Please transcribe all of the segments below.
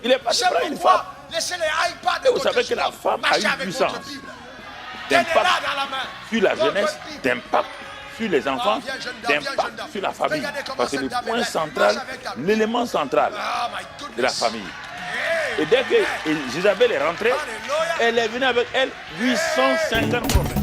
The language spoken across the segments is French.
Il est parti prendre une femme. Et vous savez que la femme a une puissance d'impact sur la jeunesse, d'impact sur les enfants, d'impact sur la famille. Parce que le point central, l'élément central de la famille. Et dès que Jézabel est rentrée, elle est venue avec elle 850 prophètes.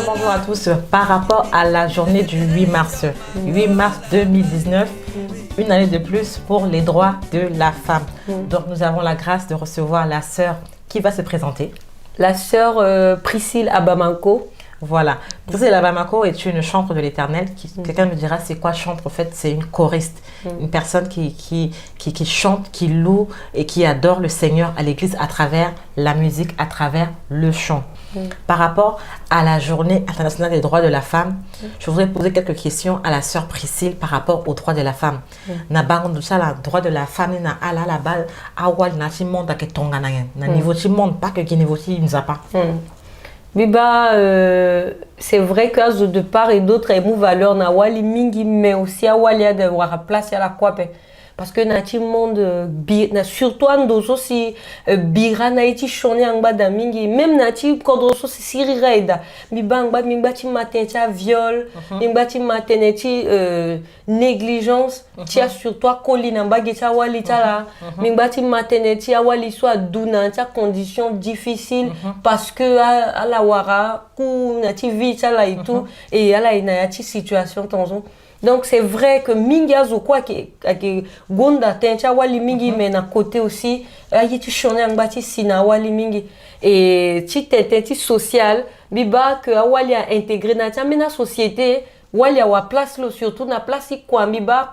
Bonjour à tous. Par rapport à la journée du 8 mars 2019, une année de plus pour les droits de la femme. Donc nous avons la grâce de recevoir la sœur qui va se présenter. La sœur Priscille Abamanko. Voilà. Priscille Abamanko est une chantre de l'Éternel. Quelqu'un me dira c'est quoi chantre? En fait, c'est une choriste, une personne qui chante, qui loue et qui adore le Seigneur à l'église à travers la musique, à travers le chant. Par rapport à la journée internationale des droits de la femme, je voudrais poser quelques questions à la sœur Priscille par rapport aux droits de la femme. Na bango ça la droit de la femme na ala la bal awal na ti monde ke tonga na na niveau ti monde pas que niveau ti nzapa. Biba, c'est vrai que de part et d'autre, il y a une valeur na wali mingi, mais aussi à wali de voir place à la quoi. Parce que na ti monde surtout en doso si bira na iti chone angba da mingi, même na ti kodroso si siri raida. Biba angba mingba ti matin ti viol, mingba ti matin ti négligence, ti a surtout koli na mbagi ti wali ta la. Mingba ti matin ti wali soit duna ti conditions difficiles parce que à la wara ku na ti vie ta la et tout et à la na ti situation tonzo. Donc c'est vrai que mingi zo quoi que gonda tencha wali mingi mais na côté aussi ayi ti chone angba ti sina wali mingi et ti tete ti social biba que wali a intégré na ti na société wali a wa place lo surtout na place quoi biba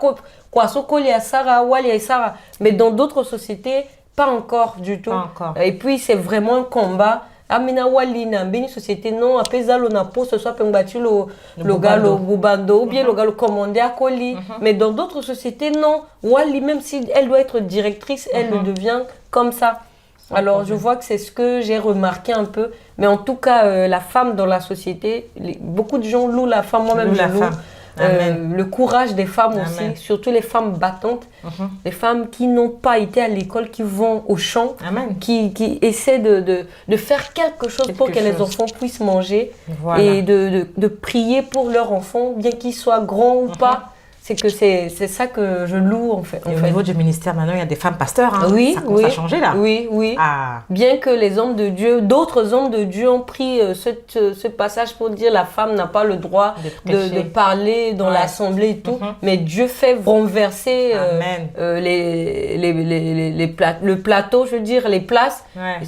quoi so koli a sara wali a sara mais dans d'autres sociétés pas encore du tout. Pas encore. Et puis c'est vraiment un combat. Amina wali na beni société non apesalo na poste soit pengbattu le galo bubando ou bien le galo commandé à colis mais dans d'autres sociétés non wali même si elle doit être directrice elle le devient comme ça. Alors je vois que c'est ce que j'ai remarqué un peu mais en tout cas la femme dans la société beaucoup de gens louent la femme, moi-même je loue le courage des femmes aussi, surtout les femmes battantes, les femmes qui n'ont pas été à l'école, qui vont au champ, qui essaient de faire quelque chose pour que les enfants puissent manger et de prier pour leurs enfants, bien qu'ils soient grands ou pas. C'est que c'est ça que je loue en fait. Et au niveau du ministère maintenant, il y a des femmes pasteurs. Hein. Oui, ça commence à changer là. Oui, oui. Ah. Bien que les hommes de Dieu, d'autres hommes de Dieu ont pris ce passage pour dire la femme n'a pas le droit de parler dans l'assemblée et tout. Mais Dieu fait renverser le plateau, je veux dire, les places,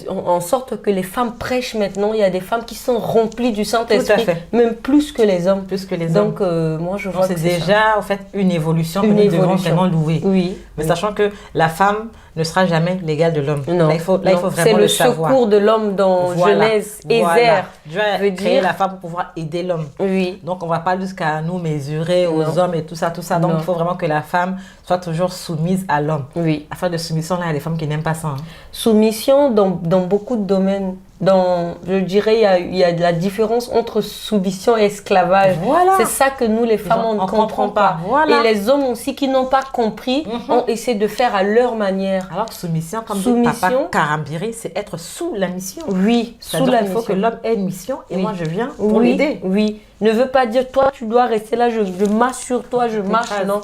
en sorte que les femmes prêchent maintenant. Il y a des femmes qui sont remplies du Saint-Esprit, même plus que les hommes. Plus que les hommes. Donc moi je vois que c'est déjà en fait une évolution que nous devons vraiment louer. Oui. Mais sachant que la femme ne sera jamais l'égale de l'homme. Non. Là, il faut vraiment le savoir. C'est le secours de l'homme dans Genèse, Ézère. Dieu a créé la femme pour pouvoir aider l'homme. Oui. Donc, on ne va pas jusqu'à nous mesurer aux hommes et tout ça. Donc, il faut vraiment que la femme soit toujours soumise à l'homme. Oui. Afin de soumission, là, il y a des femmes qui n'aiment pas ça. Hein. Soumission dans beaucoup de domaines. Je dirais, il y a de la différence entre soumission et esclavage. Voilà. C'est ça que nous, les femmes, on ne comprend pas. Voilà. Et les hommes aussi qui n'ont pas compris, ont essayé de faire à leur manière. Alors, soumission, comme dit Papa Karambiri, c'est être sous la mission. Oui, sous la mission. Il faut que l'homme ait une mission et moi, je viens pour l'aider. Oui, ne veut pas dire, toi, tu dois rester là, je marche sur toi, je marche. Non,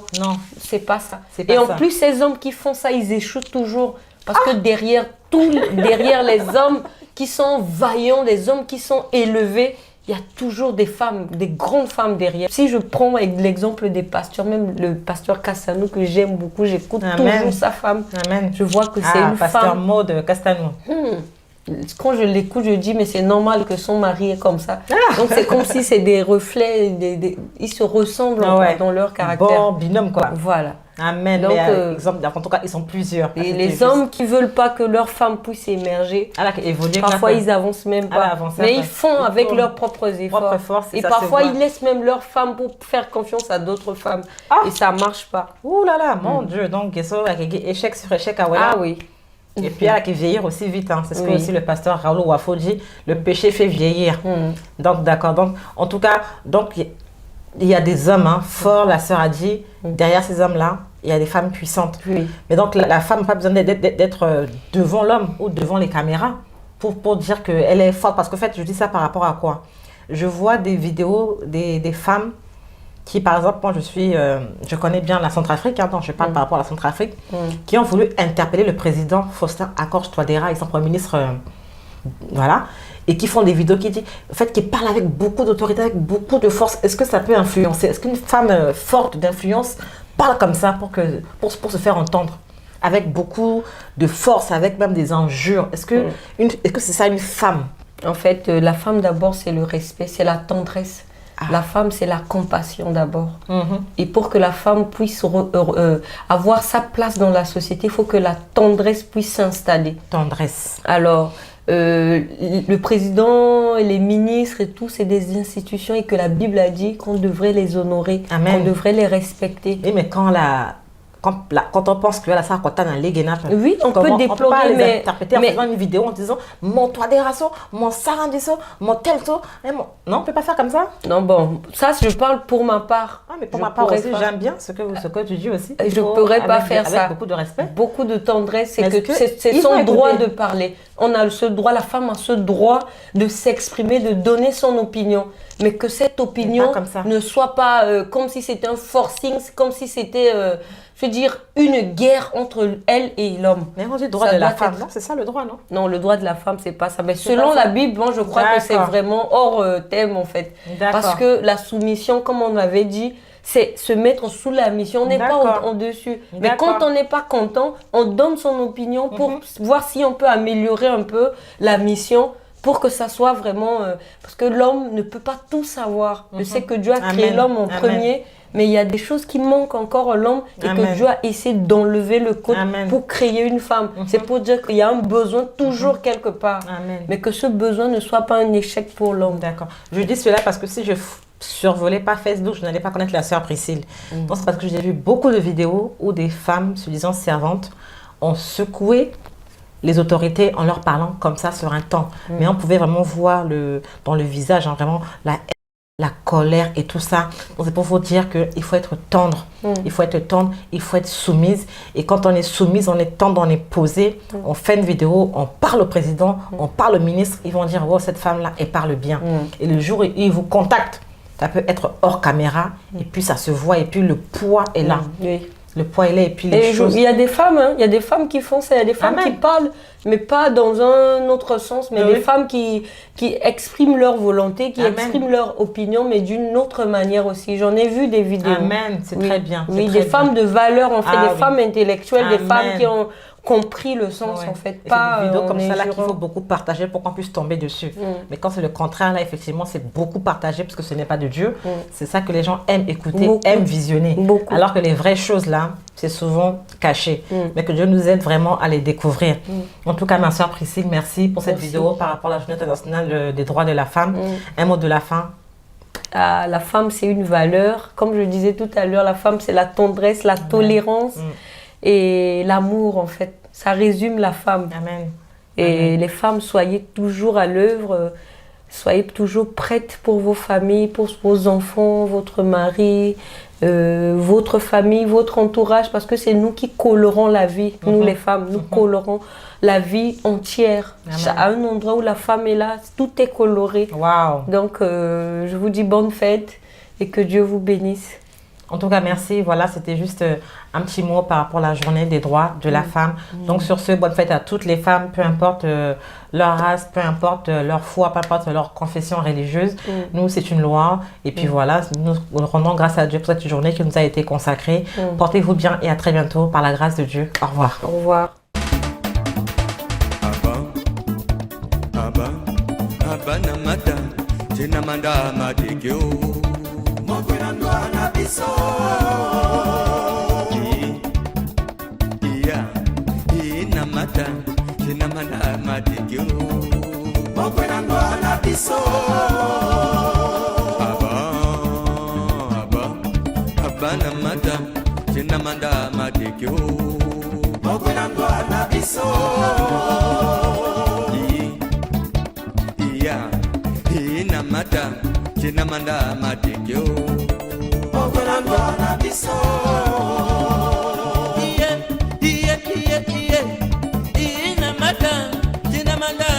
c'est pas ça. Et en plus, ces hommes qui font ça, ils échouent toujours. Parce que derrière les hommes qui sont vaillants, des hommes qui sont élevés, il y a toujours des femmes, des grandes femmes derrière. Si je prends l'exemple des pasteurs, même le pasteur Castanou que j'aime beaucoup, j'écoute toujours sa femme. Amen. Je vois que c'est une pasteur femme. Maud Castanou. quand je l'écoute, je dis, mais c'est normal que son mari est comme ça. Donc, c'est comme si c'est des reflets, ils se ressemblent dans leur caractère. Bon binôme, quoi. Voilà. Amen. Donc, exemple, en tout cas, ils sont plusieurs. Et les hommes qui ne veulent pas que leur femme puisse émerger, parfois, ils n'avancent même pas. Mais ils font avec leurs propres efforts. Et parfois, ils laissent même leur femme pour faire confiance à d'autres femmes. Et ça ne marche pas. Ouh là là, mon Dieu. Donc, échec sur échec. Ah oui. Et puis, il y a qui vieillir aussi vite. Hein. C'est ce que aussi le pasteur Raoul Wafo dit. Le péché fait vieillir. Donc, d'accord. Donc, en tout cas, il y a des hommes forts, la sœur a dit. Derrière ces hommes-là, il y a des femmes puissantes. Oui. Mais donc, la femme n'a pas besoin d'être devant l'homme ou devant les caméras pour dire qu'elle est forte. Parce qu'en fait, je dis ça par rapport à quoi? Je vois des vidéos des femmes qui, par exemple, moi, je connais bien la Centrafrique, donc je parle par rapport à la Centrafrique, qui ont voulu interpeller le président Faustin Archange-Touadéra et son premier ministre, voilà, et qui font des vidéos qui parlent avec beaucoup d'autorité, avec beaucoup de force. Est-ce que ça peut influencer? Est-ce qu'une femme forte d'influence parle comme ça pour se faire entendre, avec beaucoup de force, avec même des injures? Est-ce que c'est ça une femme? En fait, la femme d'abord, c'est le respect, c'est la tendresse. La femme, c'est la compassion d'abord. Et pour que la femme puisse avoir sa place dans la société, il faut que la tendresse puisse s'installer. Tendresse. Alors, le président, les ministres et tout, c'est des institutions et que la Bible a dit qu'on devrait les honorer, qu'on devrait les respecter. Oui, mais quand on pense que la Sarah Kotana Legena, oui, on peut déplorer, mais interpréter en faisant une vidéo en disant mon toit des raceaux, mon sarandiso, mon telto. Non, on ne peut pas faire comme ça. Non, bon, ça, je parle pour ma part. Ah, mais pour ma part aussi, j'aime bien ce que tu dis aussi. Je ne pourrais pas faire ça. Avec beaucoup de respect. Beaucoup de tendresse, c'est son droit de parler. On a ce droit, la femme a ce droit de s'exprimer, de donner son opinion. Mais que cette opinion ne soit pas comme si c'était un forcing, comme si c'était, je veux dire, une guerre entre elle et l'homme. Mais on dit le droit de la femme, non? C'est ça le droit, non? Non, le droit de la femme, c'est pas ça. Mais selon la Bible, moi, je crois que c'est vraiment hors thème, en fait. Parce que la soumission, comme on avait dit, c'est se mettre sous la mission. On n'est pas au-dessus. Mais quand on n'est pas content, on donne son opinion pour voir si on peut améliorer un peu la mission. Pour que ça soit vraiment... parce que l'homme ne peut pas tout savoir. Je sais que Dieu a créé l'homme en premier, mais il y a des choses qui manquent encore à l'homme et que Dieu a essayé d'enlever le côté pour créer une femme. C'est pour dire qu'il y a un besoin toujours quelque part. Mais que ce besoin ne soit pas un échec pour l'homme. D'accord. Je dis cela parce que si je survolais pas Facebook, je n'allais pas connaître la sœur Priscille. Donc c'est parce que j'ai vu beaucoup de vidéos où des femmes, se disant servantes, ont secoué les autorités en leur parlant comme ça sur un temps. Mais on pouvait vraiment voir dans le visage, vraiment la colère et tout ça. Donc c'est pour vous dire qu'il faut être tendre. Il faut être tendre, il faut être soumise. Et quand on est soumise, on est tendre, on est posé. On fait une vidéo, on parle au président, on parle au ministre. Ils vont dire, oh, cette femme-là, elle parle bien. Et le jour où ils vous contactent, ça peut être hors caméra. Et puis ça se voit. Et puis le poids est là. Le poids est là et puis les choses... Il y a des femmes, il y a des femmes qui font ça, il y a des femmes qui parlent, mais pas dans un autre sens, mais des femmes qui expriment leur volonté, qui expriment leur opinion, mais d'une autre manière aussi. J'en ai vu des vidéos. Amen, c'est très bien. Oui, des femmes de valeur, en fait, des femmes intellectuelles, des femmes qui ont compris le sens, en fait. Pas des vidéos comme ça là qu'il faut beaucoup partager pour qu'on puisse tomber dessus. Mais quand c'est le contraire, là, effectivement, c'est beaucoup partagé parce que ce n'est pas de Dieu. C'est ça que les gens aiment écouter, aiment visionner. Alors que les vraies choses, là, c'est souvent caché. Mais que Dieu nous aide vraiment à les découvrir. En tout cas, ma soeur Priscille, merci pour cette vidéo par rapport à la Journée internationale des droits de la femme. Un mot de la fin. La femme, c'est une valeur. Comme je disais tout à l'heure, la femme, c'est la tendresse, la tolérance. Et l'amour, en fait, ça résume la femme. Amen. Et les femmes, soyez toujours à l'œuvre, soyez toujours prêtes pour vos familles, pour vos enfants, votre mari, votre famille, votre entourage, parce que c'est nous qui colorons la vie, nous les femmes, nous colorons la vie entière. À un endroit où la femme est là, tout est coloré. Wow. Donc, je vous dis bonne fête et que Dieu vous bénisse. En tout cas, merci. Voilà, c'était juste un petit mot par rapport à la journée des droits de la femme. Donc, sur ce, bonne fête à toutes les femmes, peu importe leur race, peu importe leur foi, peu importe leur confession religieuse. Nous, c'est une loi. Et puis voilà, nous rendons grâce à Dieu pour cette journée qui nous a été consacrée. Portez-vous bien et à très bientôt par la grâce de Dieu. Au revoir. Au revoir. Tina manda matikyo Mokwena ndwana biso Iya Ina mata Tina manda matikyo Mokwena ndwana biso Aba na mata Tina manda matikyo Mokwena ndwana biso Ina mata Tina manda matikyo Mokwena ndwana biso Ina mata Tina manda